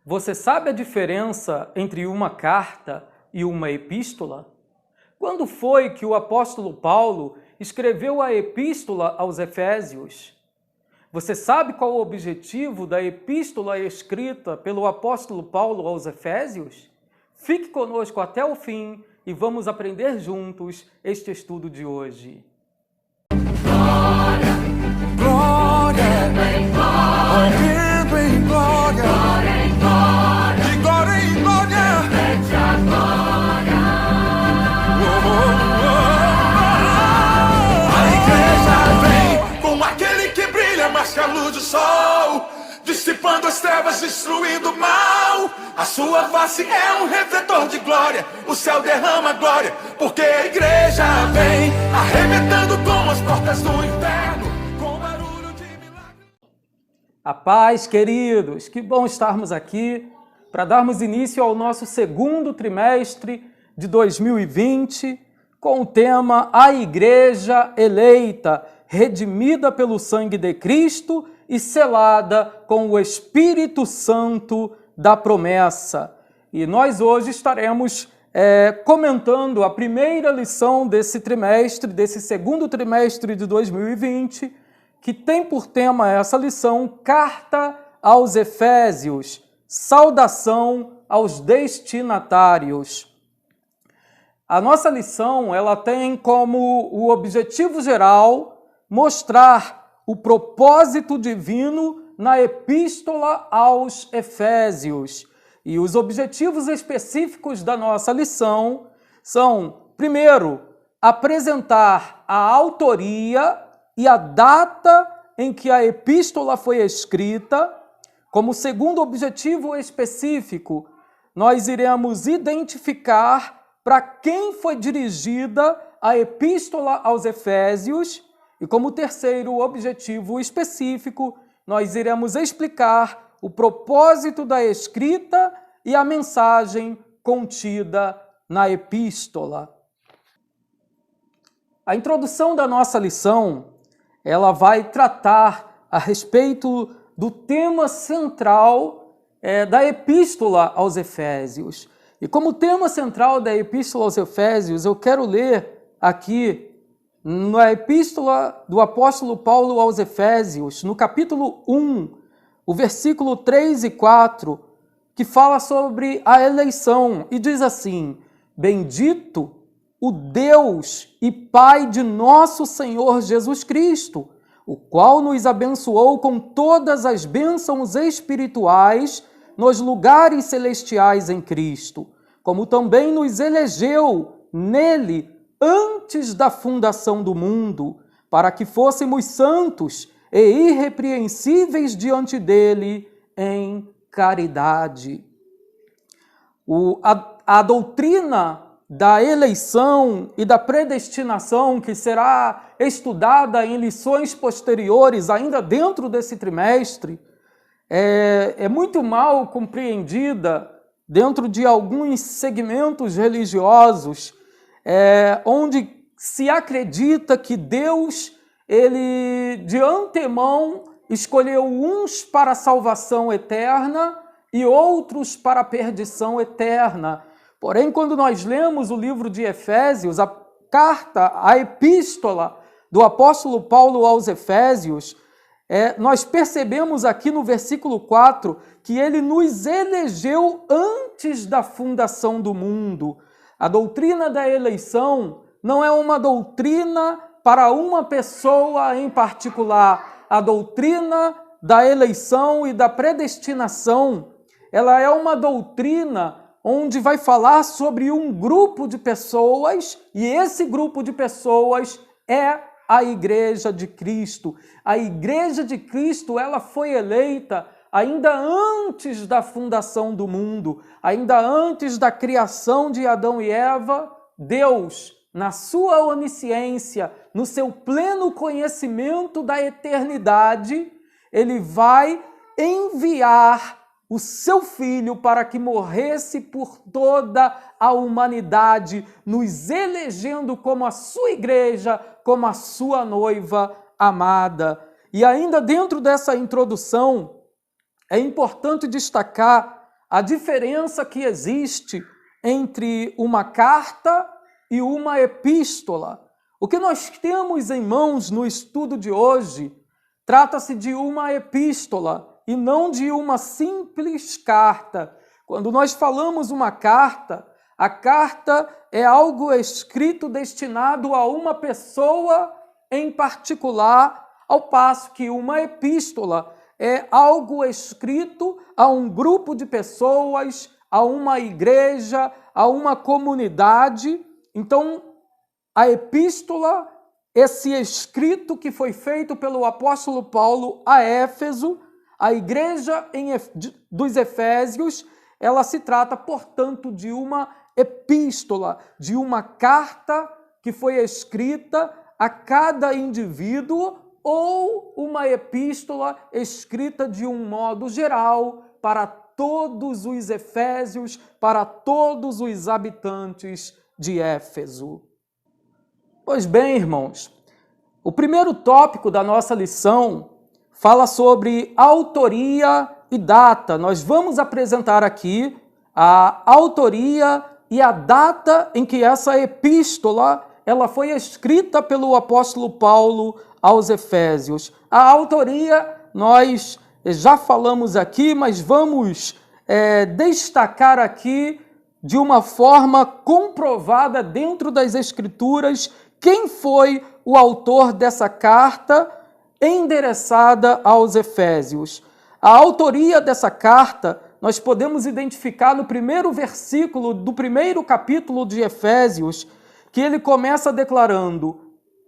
Você sabe a diferença entre uma carta e uma epístola? Quando foi que o apóstolo Paulo escreveu a epístola aos Efésios? Você sabe qual o objetivo da epístola escrita pelo apóstolo Paulo aos Efésios? Fique conosco até o fim e vamos aprender juntos este estudo de hoje. Glória, glória, glória, glória, de glória em glória, mete a glória. A igreja vem com aquele que brilha mais que a luz do sol, dissipando as trevas, destruindo o mal. A sua face é um refletor de glória, o céu derrama glória, porque a igreja vem arrebentando como as portas do inferno, com barulho de milagre. A paz, queridos! Que bom estarmos aqui para darmos início ao nosso segundo trimestre de 2020 com o tema A Igreja Eleita, redimida pelo sangue de Cristo e selada com o Espírito Santo da promessa. E nós hoje estaremos comentando a primeira lição desse trimestre, desse segundo trimestre de 2020, que tem por tema essa lição, Carta aos Efésios, saudação aos destinatários. A nossa lição, ela tem como o objetivo geral mostrar o propósito divino na Epístola aos Efésios. E os objetivos específicos da nossa lição são, primeiro, apresentar a autoria e a data em que a epístola foi escrita. Como segundo objetivo específico, nós iremos identificar para quem foi dirigida a epístola aos Efésios. E como terceiro objetivo específico, nós iremos explicar o propósito da escrita e a mensagem contida na epístola. A introdução da nossa lição, ela vai tratar a respeito do tema central da epístola aos Efésios. E como tema central da epístola aos Efésios, eu quero ler aqui na epístola do apóstolo Paulo aos Efésios, no capítulo 1, o versículo 3 e 4, que fala sobre a eleição e diz assim: Bendito o Deus e Pai de nosso Senhor Jesus Cristo, o qual nos abençoou com todas as bênçãos espirituais nos lugares celestiais em Cristo, como também nos elegeu nele antes da fundação do mundo, para que fôssemos santos e irrepreensíveis diante dele em caridade. A doutrina da eleição e da predestinação, que será estudada em lições posteriores, ainda dentro desse trimestre, é muito mal compreendida dentro de alguns segmentos religiosos, onde se acredita que Deus, ele de antemão escolheu uns para a salvação eterna e outros para a perdição eterna. Porém, quando nós lemos o livro de Efésios, a carta, a epístola do apóstolo Paulo aos Efésios, nós percebemos aqui no versículo 4 que ele nos elegeu antes da fundação do mundo. A doutrina da eleição não é uma doutrina para uma pessoa em particular. A doutrina da eleição e da predestinação, ela é uma doutrina onde vai falar sobre um grupo de pessoas, e esse grupo de pessoas é a Igreja de Cristo. A Igreja de Cristo, ela foi eleita ainda antes da fundação do mundo, ainda antes da criação de Adão e Eva. Deus, na sua onisciência, no seu pleno conhecimento da eternidade, ele vai enviar o seu Filho para que morresse por toda a humanidade, nos elegendo como a sua igreja, como a sua noiva amada. E ainda dentro dessa introdução, é importante destacar a diferença que existe entre uma carta e uma epístola. O que nós temos em mãos no estudo de hoje trata-se de uma epístola e não de uma simples carta. Quando nós falamos uma carta, a carta é algo escrito destinado a uma pessoa em particular, ao passo que uma epístola é algo escrito a um grupo de pessoas, a uma igreja, a uma comunidade. Então, a epístola, esse escrito que foi feito pelo apóstolo Paulo a Éfeso, a igreja dos Efésios, ela se trata, portanto, de uma epístola, de uma carta que foi escrita a cada indivíduo ou uma epístola escrita de um modo geral para todos os efésios, para todos os habitantes de Éfeso. Pois bem, irmãos, o primeiro tópico da nossa lição fala sobre autoria e data. Nós vamos apresentar aqui a autoria e a data em que essa epístola ela foi escrita pelo apóstolo Paulo aos Efésios. A autoria nós já falamos aqui, mas vamos destacar aqui de uma forma comprovada dentro das Escrituras quem foi o autor dessa carta endereçada aos Efésios. A autoria dessa carta nós podemos identificar no primeiro versículo do primeiro capítulo de Efésios, que ele começa declarando: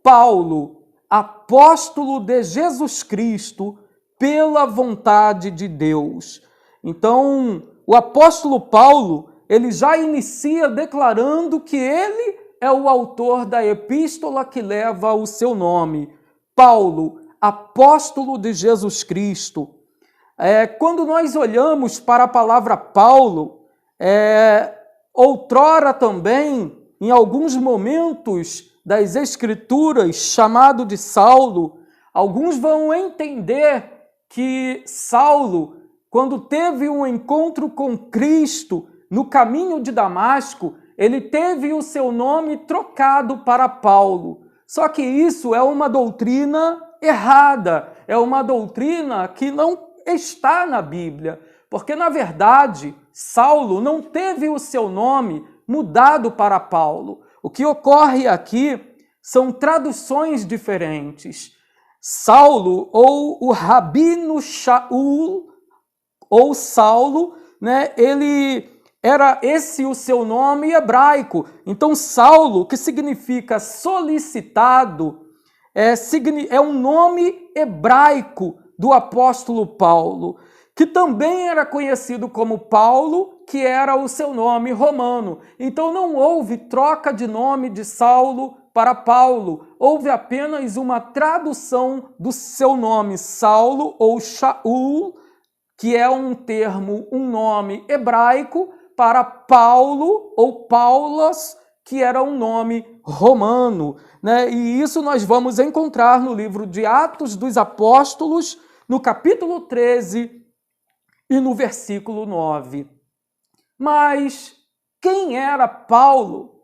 Paulo, apóstolo de Jesus Cristo, pela vontade de Deus. Então, o apóstolo Paulo, ele já inicia declarando que ele é o autor da epístola que leva o seu nome. Paulo, apóstolo de Jesus Cristo. Quando nós olhamos para a palavra Paulo, outrora também, em alguns momentos das Escrituras, chamado de Saulo, alguns vão entender que Saulo, quando teve um encontro com Cristo no caminho de Damasco, ele teve o seu nome trocado para Paulo. Só que isso é uma doutrina errada, é uma doutrina que não está na Bíblia, porque na verdade Saulo não teve o seu nome mudado para Paulo. O que ocorre aqui são traduções diferentes. Saulo, ou o Rabino Shaul, ou Saulo, né, ele era esse o seu nome hebraico. Então Saulo, que significa solicitado, é um nome hebraico do apóstolo Paulo, que também era conhecido como Paulo, que era o seu nome romano. Então não houve troca de nome de Saulo para Paulo, houve apenas uma tradução do seu nome Saulo ou Shaul, que é um termo, um nome hebraico, para Paulo ou Paulas, que era um nome romano, né? E isso nós vamos encontrar no livro de Atos dos Apóstolos, no capítulo 13 e no versículo 9. Mas quem era Paulo?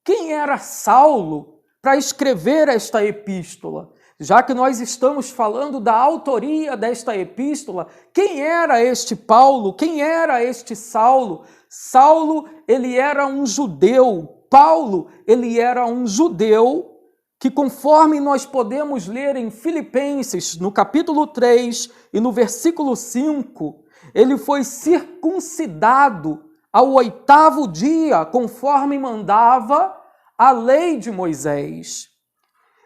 Quem era Saulo para escrever esta epístola? Já que nós estamos falando da autoria desta epístola, quem era este Paulo? Quem era este Saulo? Saulo, ele era um judeu. Paulo, ele era um judeu que, conforme nós podemos ler em Filipenses, no capítulo 3 e no versículo 5, ele foi circuncidado ao 8º dia, conforme mandava a lei de Moisés.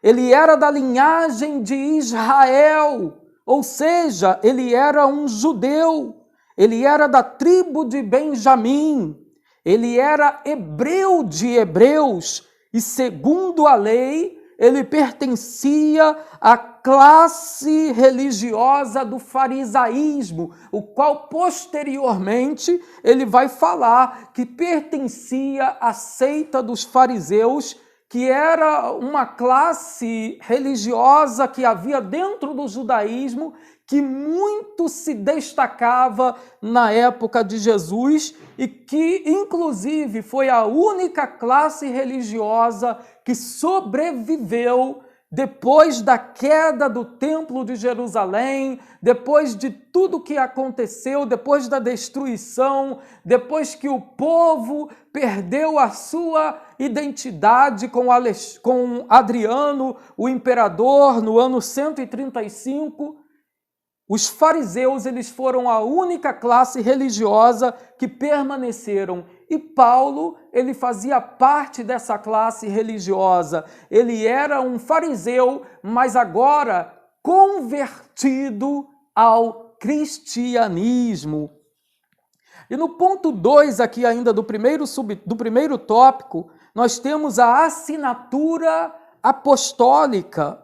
Ele era da linhagem de Israel, ou seja, ele era um judeu. Ele era da tribo de Benjamim. Ele era hebreu de hebreus e, segundo a lei, ele pertencia à classe religiosa do farisaísmo, o qual posteriormente ele vai falar que pertencia à seita dos fariseus, que era uma classe religiosa que havia dentro do judaísmo, que muito se destacava na época de Jesus e que, inclusive, foi a única classe religiosa que sobreviveu depois da queda do Templo de Jerusalém, depois de tudo que aconteceu, depois da destruição, depois que o povo perdeu a sua identidade com Adriano, o imperador, no ano 135, os fariseus, eles foram a única classe religiosa que permaneceram. E Paulo, ele fazia parte dessa classe religiosa. Ele era um fariseu, mas agora convertido ao cristianismo. E no ponto 2 aqui ainda do primeiro tópico, nós temos a assinatura apostólica.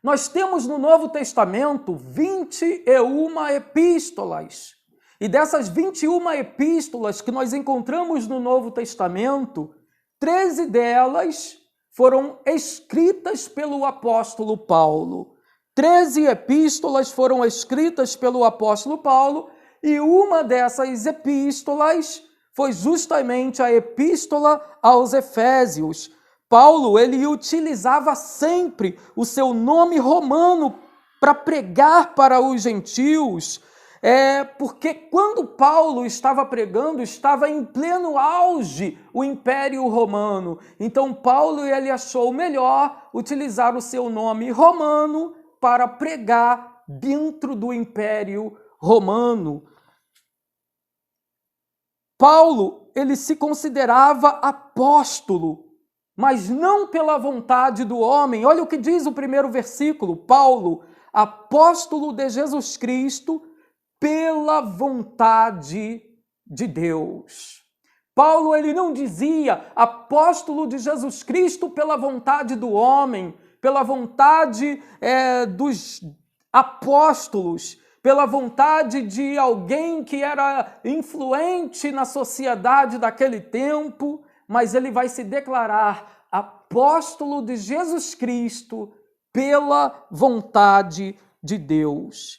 Nós temos no Novo Testamento 21 epístolas. E dessas 21 epístolas que nós encontramos no Novo Testamento, 13 delas foram escritas pelo apóstolo Paulo. 13 epístolas foram escritas pelo apóstolo Paulo e uma dessas epístolas foi justamente a epístola aos Efésios. Paulo, ele utilizava sempre o seu nome romano para pregar para os gentios, porque quando Paulo estava pregando, estava em pleno auge o Império Romano. Então Paulo, ele achou melhor utilizar o seu nome romano para pregar dentro do Império Romano. Paulo, ele se considerava apóstolo, mas não pela vontade do homem. Olha o que diz o primeiro versículo. Paulo, apóstolo de Jesus Cristo, pela vontade de Deus. Paulo, ele não dizia apóstolo de Jesus Cristo pela vontade do homem, pela vontade dos apóstolos, pela vontade de alguém que era influente na sociedade daquele tempo, mas ele vai se declarar apóstolo de Jesus Cristo pela vontade de Deus.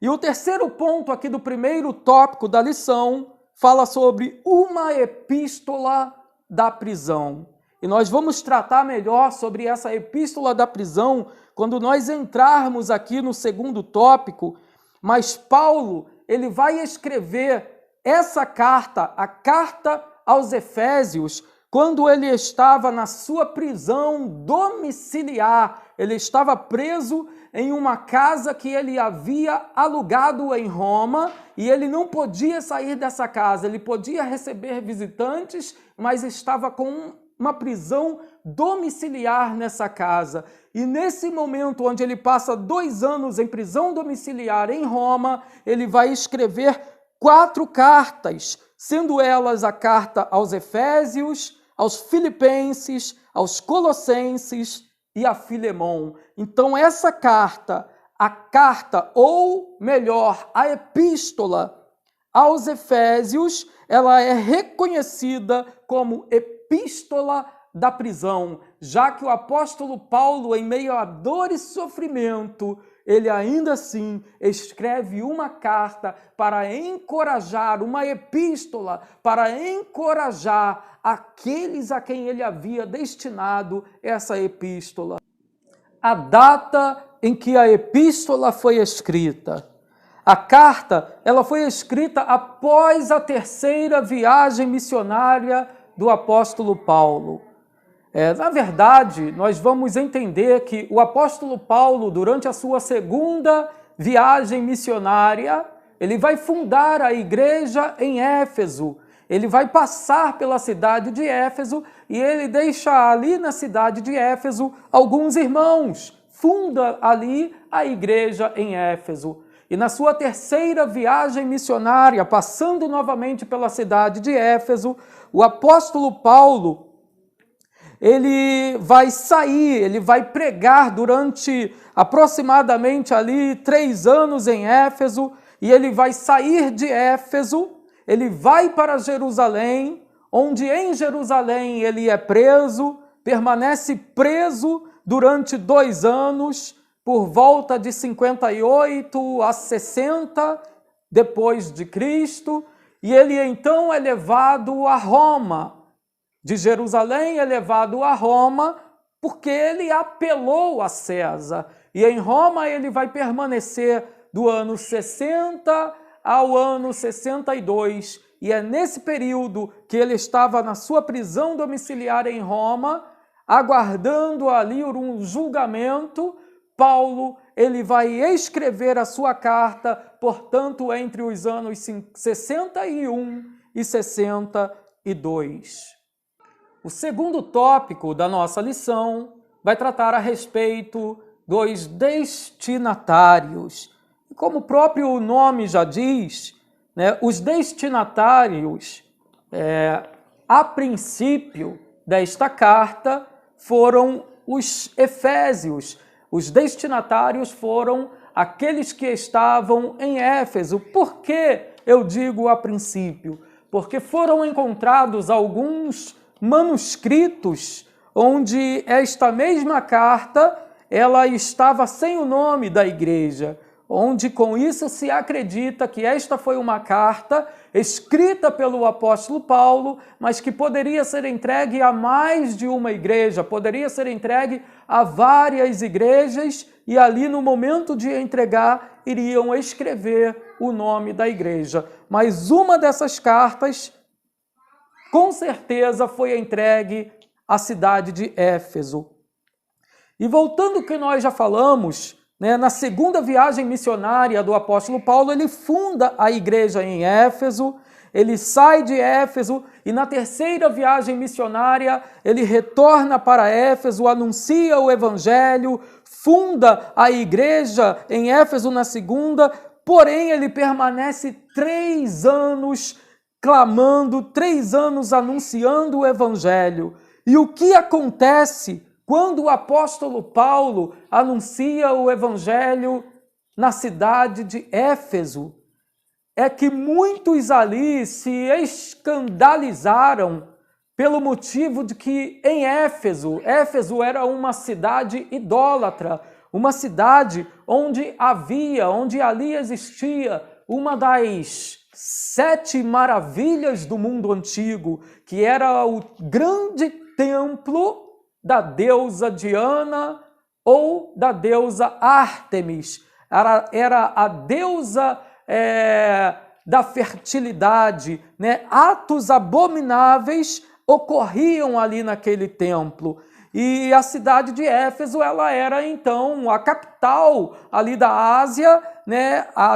E o terceiro ponto aqui do primeiro tópico da lição fala sobre uma epístola da prisão. E nós vamos tratar melhor sobre essa epístola da prisão quando nós entrarmos aqui no segundo tópico, mas Paulo, ele vai escrever essa carta, a carta aos Efésios, quando ele estava na sua prisão domiciliar. Ele estava preso em uma casa que ele havia alugado em Roma e ele não podia sair dessa casa. Ele podia receber visitantes, mas estava com uma prisão domiciliar nessa casa. E nesse momento onde ele passa 2 anos em prisão domiciliar em Roma, ele vai escrever 4 cartas, sendo elas a carta aos Efésios, aos Filipenses, aos Colossenses e a Filemão. Então essa carta, a carta, ou melhor, a epístola aos Efésios, ela é reconhecida como epístola da prisão, já que o apóstolo Paulo, em meio a dor e sofrimento, ele ainda assim escreve uma carta para encorajar, uma epístola para encorajar aqueles a quem ele havia destinado essa epístola. A data em que a epístola foi escrita. A carta, ela foi escrita após a 3ª viagem missionária do apóstolo Paulo. Na verdade, nós vamos entender que o apóstolo Paulo, durante a sua 2ª viagem missionária, ele vai fundar a igreja em Éfeso. Ele vai passar pela cidade de Éfeso e ele deixa ali na cidade de Éfeso alguns irmãos. Funda ali a igreja em Éfeso. E na sua 3ª viagem missionária, passando novamente pela cidade de Éfeso, o apóstolo Paulo, ele vai sair, ele vai pregar durante aproximadamente ali 3 anos em Éfeso, e ele vai sair de Éfeso, ele vai para Jerusalém, onde em Jerusalém ele é preso, permanece preso durante 2 anos, por volta de 58 a 60 depois de Cristo, e ele então é levado a Roma. De Jerusalém é levado a Roma porque ele apelou a César. E em Roma ele vai permanecer do ano 60 ao ano 62. E é nesse período que ele estava na sua prisão domiciliar em Roma, aguardando ali um julgamento. Paulo, ele vai escrever a sua carta, portanto, entre os anos 61 e 62. O segundo tópico da nossa lição vai tratar a respeito dos destinatários. Como o próprio nome já diz, né, os destinatários, a princípio desta carta, foram os efésios. Os destinatários foram aqueles que estavam em Éfeso. Por que eu digo a princípio? Porque foram encontrados alguns manuscritos onde esta mesma carta ela estava sem o nome da igreja, onde com isso se acredita que esta foi uma carta escrita pelo apóstolo Paulo, mas que poderia ser entregue a mais de uma igreja, poderia ser entregue a várias igrejas, e ali no momento de entregar iriam escrever o nome da igreja. Mas uma dessas cartas, com certeza, foi entregue à cidade de Éfeso. E voltando ao que nós já falamos, na segunda viagem missionária do apóstolo Paulo, ele funda a igreja em Éfeso, ele sai de Éfeso e na terceira viagem missionária ele retorna para Éfeso, anuncia o evangelho, funda a igreja em Éfeso na segunda, porém ele permanece 3 anos clamando, 3 anos anunciando o evangelho. E o que acontece quando o apóstolo Paulo anuncia o evangelho na cidade de Éfeso? É que muitos ali se escandalizaram pelo motivo de que em Éfeso era uma cidade idólatra, uma cidade onde ali existia uma das 7 maravilhas do mundo antigo, que era o grande templo da deusa Diana ou da deusa Ártemis. Era a deusa da fertilidade, Atos abomináveis ocorriam ali naquele templo. E a cidade de Éfeso, ela era então a capital ali da Ásia,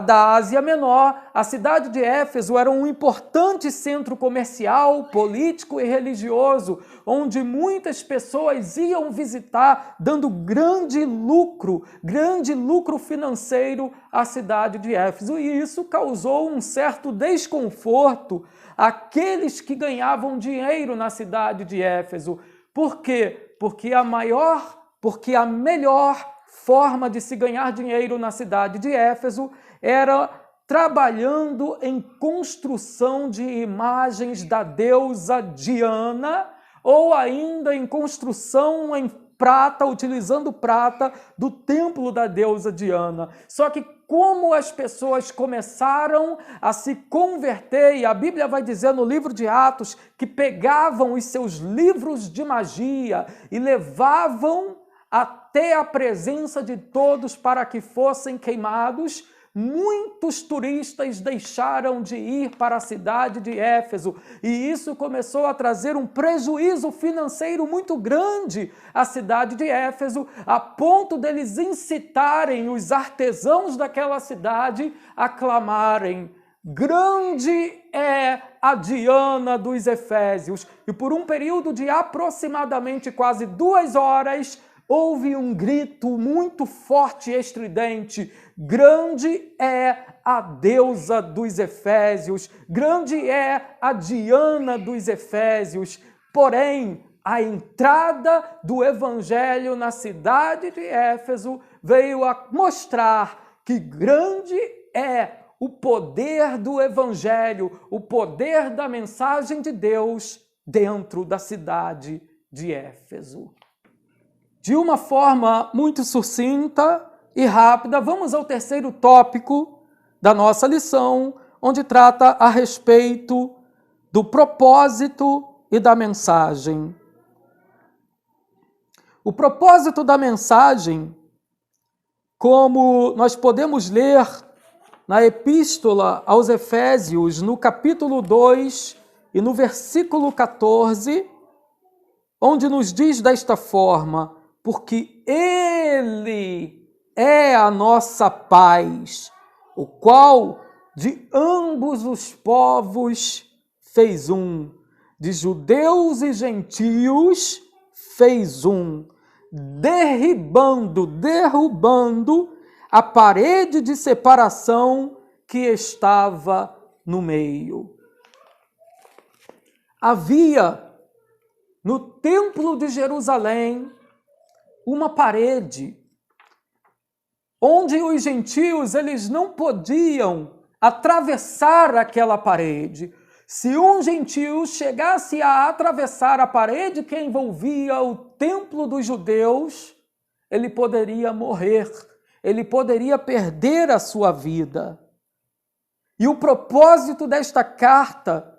da Ásia Menor. A cidade de Éfeso era um importante centro comercial, político e religioso, onde muitas pessoas iam visitar, dando grande lucro financeiro à cidade de Éfeso. E isso causou um certo desconforto àqueles que ganhavam dinheiro na cidade de Éfeso. Por quê? Porque a melhor forma de se ganhar dinheiro na cidade de Éfeso era trabalhando em construção de imagens da deusa Diana, ou ainda em construção em prata, utilizando prata do templo da deusa Diana. Só que como as pessoas começaram a se converter, e a Bíblia vai dizer no livro de Atos que pegavam os seus livros de magia e levavam até a presença de todos para que fossem queimados, muitos turistas deixaram de ir para a cidade de Éfeso, e isso começou a trazer um prejuízo financeiro muito grande à cidade de Éfeso, a ponto deles incitarem os artesãos daquela cidade a clamarem: grande é a Diana dos Efésios. E por um período de aproximadamente quase 2 horas, houve um grito muito forte e estridente: grande é a deusa dos Efésios, grande é a Diana dos Efésios. Porém, a entrada do evangelho na cidade de Éfeso veio a mostrar que grande é o poder do evangelho, o poder da mensagem de Deus dentro da cidade de Éfeso. De uma forma muito sucinta e rápida, vamos ao terceiro tópico da nossa lição, onde trata a respeito do propósito e da mensagem. O propósito da mensagem, como nós podemos ler na Epístola aos Efésios, no capítulo 2 e no versículo 14, onde nos diz desta forma: porque Ele é a nossa paz, o qual de ambos os povos fez um, de judeus e gentios fez um, derrubando a parede de separação que estava no meio. Havia no Templo de Jerusalém uma parede onde os gentios eles não podiam atravessar aquela parede. Se um gentio chegasse a atravessar a parede que envolvia o templo dos judeus, ele poderia morrer, ele poderia perder a sua vida. E o propósito desta carta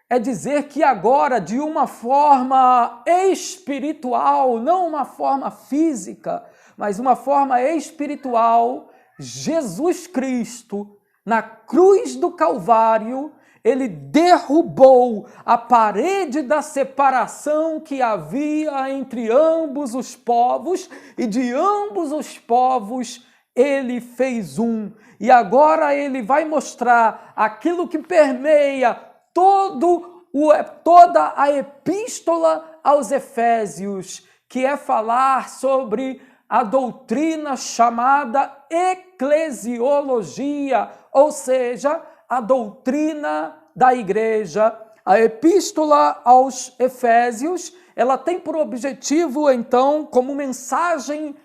é dizer que agora, de uma forma espiritual, não uma forma física, mas uma forma espiritual, Jesus Cristo, na cruz do Calvário, ele derrubou a parede da separação que havia entre ambos os povos, e de ambos os povos ele fez um. E agora ele vai mostrar aquilo que permeia toda a epístola aos Efésios, que é falar sobre a doutrina chamada eclesiologia, ou seja, a doutrina da igreja. A epístola aos Efésios, ela tem por objetivo, então, como mensagem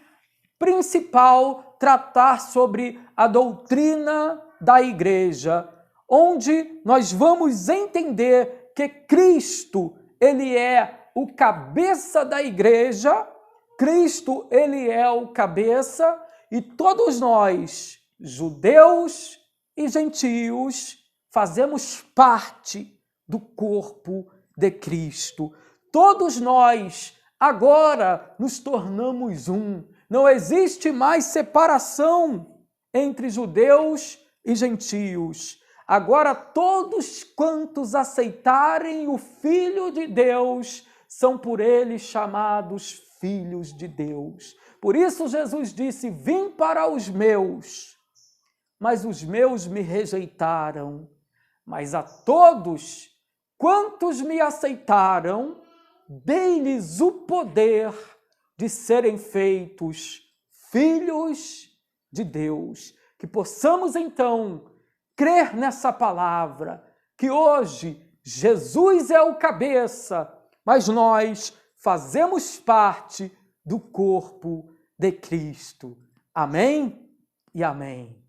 principal, tratar sobre a doutrina da igreja, onde nós vamos entender que Cristo, ele é o cabeça da igreja, Cristo, ele é o cabeça, e todos nós, judeus e gentios, fazemos parte do corpo de Cristo. Todos nós agora nos tornamos um. Não existe mais separação entre judeus e gentios. Agora todos quantos aceitarem o Filho de Deus são por ele chamados filhos de Deus. Por isso Jesus disse: vim para os meus, mas os meus me rejeitaram. Mas a todos quantos me aceitaram, dei-lhes o poder de serem feitos filhos de Deus. Que possamos então crer nessa palavra, que hoje Jesus é o cabeça, mas nós fazemos parte do corpo de Cristo. Amém e amém.